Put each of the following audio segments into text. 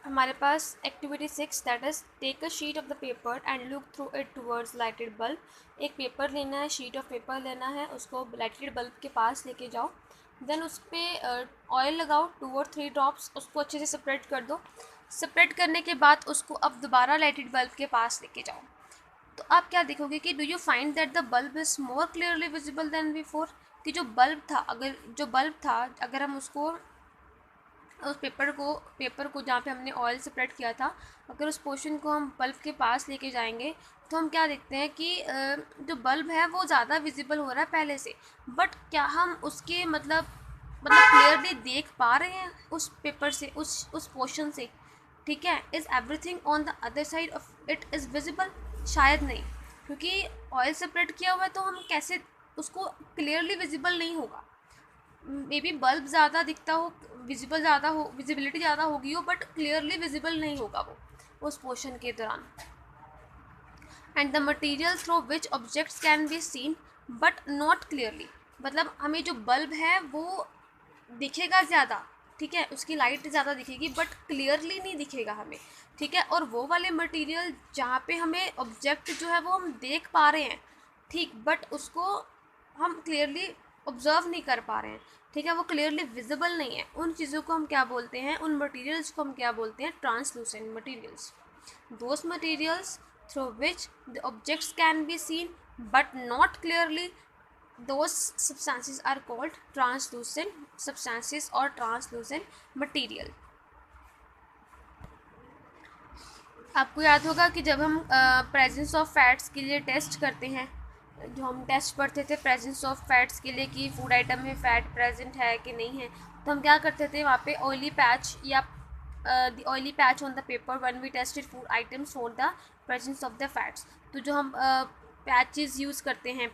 हमारे पास activity 6 that is take a sheet of the paper and look through it towards lighted bulb. एक paper लेना है, sheet of paper लेना है, उसको लाइटेड बल्ब के पास लेके जाओ। देन उस पर ऑयल लगाओ 2 और 3 ड्रॉप्स, उसको अच्छे से स्प्रेड कर दो। स्प्रेड करने के बाद उसको अब दोबारा लाइटेड बल्ब के पास लेके जाओ। तो आप क्या देखोगे कि do you find that the bulb is more clearly visible than before. कि जो बल्ब था, अगर हम उसको उस पेपर को जहाँ पे हमने ऑयल स्प्रेड किया था, अगर उस पोर्शन को हम बल्ब के पास लेके जाएंगे तो हम क्या देखते हैं कि जो बल्ब है वो ज़्यादा विजिबल हो रहा है पहले से। बट क्या हम उसके मतलब क्लियरली देख पा रहे हैं उस पेपर से, उस पोर्शन से? ठीक है, is everything on the other side of it is visible? शायद नहीं, क्योंकि ऑयल स्प्रेड किया हुआ है तो हम कैसे उसको क्लियरली विजिबल नहीं होगा। मे बी बल्ब ज़्यादा दिखता हो, विजिबिलिटी ज़्यादा होगी हो, बट क्लियरली विजिबल नहीं होगा वो उस पोर्शन के दौरान। And the material through which objects can be seen but not clearly. मतलब हमें जो बल्ब है वो दिखेगा ज़्यादा, ठीक है, उसकी लाइट ज़्यादा दिखेगी बट क्लियरली नहीं दिखेगा हमें। ठीक है, और वो वाले मटेरियल जहाँ पे हमें ऑब्जेक्ट जो है वो हम देख पा रहे हैं, ठीक, बट उसको हम क्लियरली ऑब्जर्व नहीं कर पा रहे हैं। ठीक है, वो क्लियरली विजिबल नहीं है। उन चीज़ों को हम क्या बोलते हैं, उन मटेरियल्स को हम क्या बोलते हैं? Translucent materials. Those materials through which the objects can be seen but not clearly, those substances are called translucent substances or translucent material। आपको याद होगा कि जब हम प्रेजेंस ऑफ फैट्स के लिए टेस्ट करते हैं, जो हम टेस्ट पढ़ते थे प्रेजेंस ऑफ फैट्स के लिए कि फूड आइटम में फ़ैट प्रेजेंट है कि नहीं है, तो हम क्या करते थे वहाँ पे ऑयली पैच या the oily patch on the paper when we tested food items for the presence of the fats. तो जो हम पैचेस यूज़ करते हैं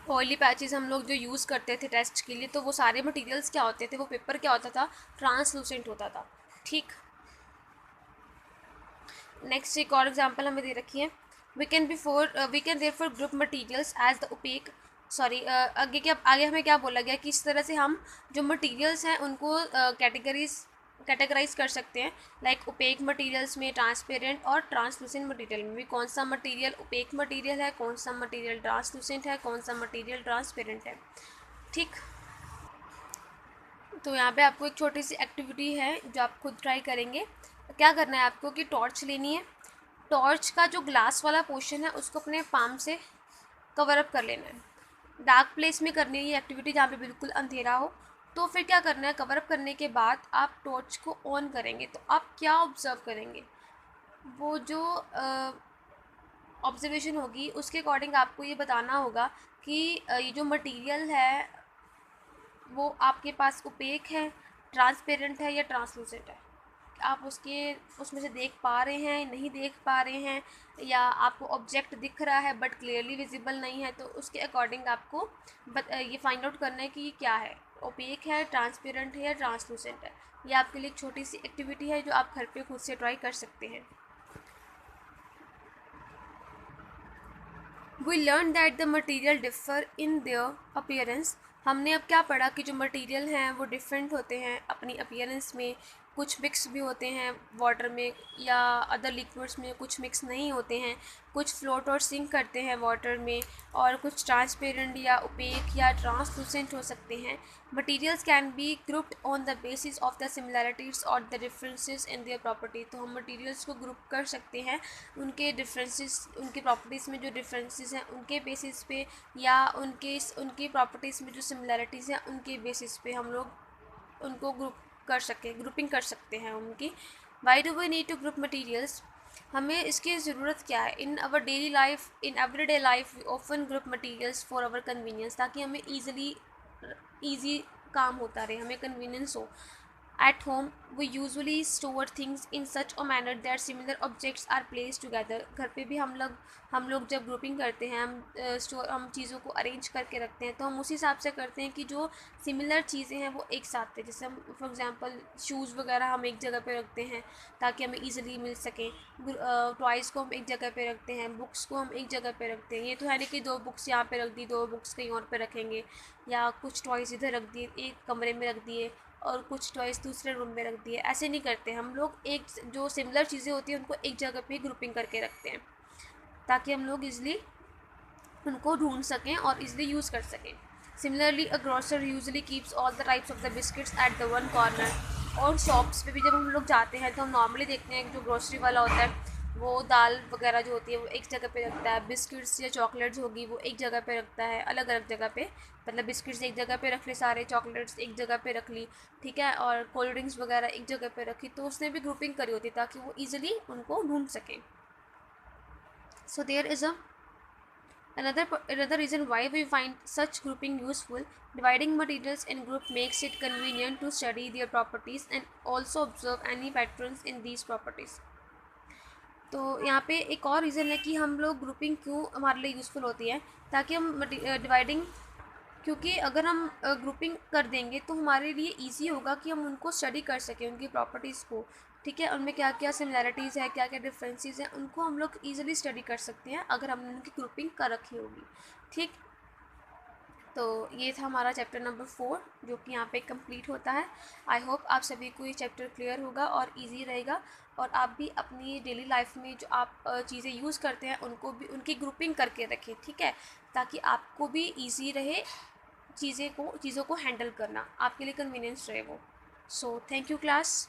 ऑयली पैचेस हम लोग जो यूज़ करते थे टेस्ट के लिए, तो वो सारे मटेरियल्स क्या होते थे, वो पेपर क्या होता था? ट्रांसलूसेंट होता था। ठीक, नेक्स्ट एक और एग्जांपल हमें दे रखी है। We can therefore group materials as the opaque, sorry, आगे हमें क्या बोला गया कि इस तरह से हम जो मटेरियल्स हैं उनको कैटेगराइज कर सकते हैं, लाइक ओपेक मटेरियल्स में, ट्रांसपेरेंट और ट्रांसलूसेंट मटेरियल में भी। कौन सा मटेरियल ओपेक मटेरियल है, कौन सा मटेरियल ट्रांसलूसेंट है, कौन सा मटेरियल ट्रांसपेरेंट है। ठीक, तो यहाँ पे आपको एक छोटी सी एक्टिविटी है जो आप खुद ट्राई करेंगे। क्या करना है आपको कि टॉर्च लेनी है, टॉर्च का जो ग्लास वाला पोर्शन है उसको अपने पाम से कवर अप कर लेना है। डार्क प्लेस में करनी है ये एक्टिविटी, जहाँ पे बिल्कुल अंधेरा हो। तो फिर क्या करना है, कवर अप करने के बाद आप टॉर्च को ऑन करेंगे तो आप क्या ऑब्ज़र्व करेंगे? वो जो ऑब्जर्वेशन होगी उसके अकॉर्डिंग आपको ये बताना होगा कि ये जो मटेरियल है वो आपके पास ओपेक है, ट्रांसपेरेंट है या ट्रांसलूसेंट है। आप उसमें से देख पा रहे हैं, नहीं देख पा रहे हैं, या आपको ऑब्जेक्ट दिख रहा है बट क्लियरली विजिबल नहीं है। तो उसके अकॉर्डिंग आपको ये फाइंड आउट करना है कि ये क्या है, ओपेक है, ट्रांसपेरेंट है या ट्रांसलूसेंट है। ये आपके लिए एक छोटी सी एक्टिविटी है जो आप घर पे खुद से ट्राई कर सकते हैं। We learn that the material differ in their appearance. हमने अब क्या पढ़ा कि जो मटीरियल हैं वो डिफरेंट होते हैं अपनी अपीयरेंस में। कुछ मिक्स भी होते हैं वाटर में या अदर लिक्विड्स में, कुछ मिक्स नहीं होते हैं, कुछ फ्लोट और सिंक करते हैं वाटर में, और कुछ ट्रांसपेरेंट या ओपेक या ट्रांसलूसेंट हो सकते हैं। Materials can be grouped on the basis of the similarities और the differences in their property. तो हम मटीरियल्स को ग्रुप कर सकते हैं उनके डिफरेंसेस, उनकी प्रॉपर्टीज़ में जो डिफरेंसेस हैं उनके बेसिस पे, या उनकी प्रॉपर्टीज़ में जो सिमिलैरिटीज़ हैं उनके बेसिस पे हम लोग उनको ग्रुपिंग कर सकते हैं उनकी। Why do we need to group materials? हमें इसकी ज़रूरत क्या है? In our daily life, in everyday life we often group materials for our convenience, ताकि हमें ईजी काम होता रहे, हमें कन्वीनियंस हो। At home, we usually store things in such a manner that similar objects are placed together। घर पे भी हम लोग जब ग्रुपिंग करते हैं, हम चीज़ों को अरेंज करके रखते हैं, तो हम उसी हिसाब से करते हैं कि जो सिमिलर चीज़ें हैं वो एक साथ थे। जैसे हम फॉर एग्जांपल शूज़ वगैरह हम एक जगह पे रखते हैं ताकि हमें ईजिली मिल सकें, टॉयज़ को हम एक जगह पे रखते हैं, बुक्स को हम एक जगह पे रखते हैं। ये तो है नहीं कि 2 बुक्स यहाँ पे रख दी, 2 बुक्स कहीं और पे रखेंगे, या कुछ टॉयज़ इधर रख दिए, एक कमरे में रख दिए और कुछ टॉयज़ दूसरे रूम में रख दिए, ऐसे नहीं करते हम लोग। एक जो सिमिलर चीज़ें होती हैं उनको एक जगह पे ग्रुपिंग करके रखते हैं ताकि हम लोग ईज़िली उनको ढूंढ सकें और ईज़िली यूज़ कर सकें। Similarly a grocer usually keeps all the types of the biscuits at the one corner. और शॉप्स पे भी जब हम लोग जाते हैं तो हम नॉर्मली देखते हैं जो ग्रोसरी वाला होता है वो दाल वगैरह जो होती है वो एक जगह पे रखता है, बिस्किट्स या चॉकलेट्स होगी वो एक जगह पे रखता है, अलग अलग जगह पे। मतलब बिस्किट्स एक जगह पे रख ली, सारे चॉकलेट्स एक जगह पे रख ली, ठीक है, और कोल्ड ड्रिंक्स वगैरह एक जगह पे रखी, तो उसने भी ग्रुपिंग करी होती ताकि वो ईजिली उनको ढूंढ सकें। So there is a Another reason why we find such grouping useful, dividing materials in group makes it convenient to study their properties and also observe any patterns in these properties. तो यहाँ पे एक और reason है कि हम लोग grouping क्यों हमारे लिए यूज़फुल होती है, ताकि हम डिवाइडिंग, क्योंकि अगर हम ग्रुपिंग कर देंगे तो हमारे लिए इजी होगा कि हम उनको स्टडी कर सकें, उनकी प्रॉपर्टीज़ को, ठीक है, उनमें क्या क्या सिमिलैरिटीज़ है, क्या क्या डिफरेंसेस हैं, उनको हम लोग ईजिली स्टडी कर सकते हैं अगर हमने उनकी ग्रुपिंग कर रखी होगी। ठीक, तो ये था हमारा चैप्टर नंबर 4 जो कि यहाँ पे कंप्लीट होता है। आई होप आप सभी को ये चैप्टर क्लियर होगा और इजी रहेगा, और आप भी अपनी डेली लाइफ में जो आप चीज़ें यूज़ करते हैं उनको भी उनकी ग्रुपिंग करके रखें, ठीक है, ताकि आपको भी ईजी रहे चीज़ों को हैंडल करना, आपके लिए कन्वीनियंस रहे वो। So thank you class.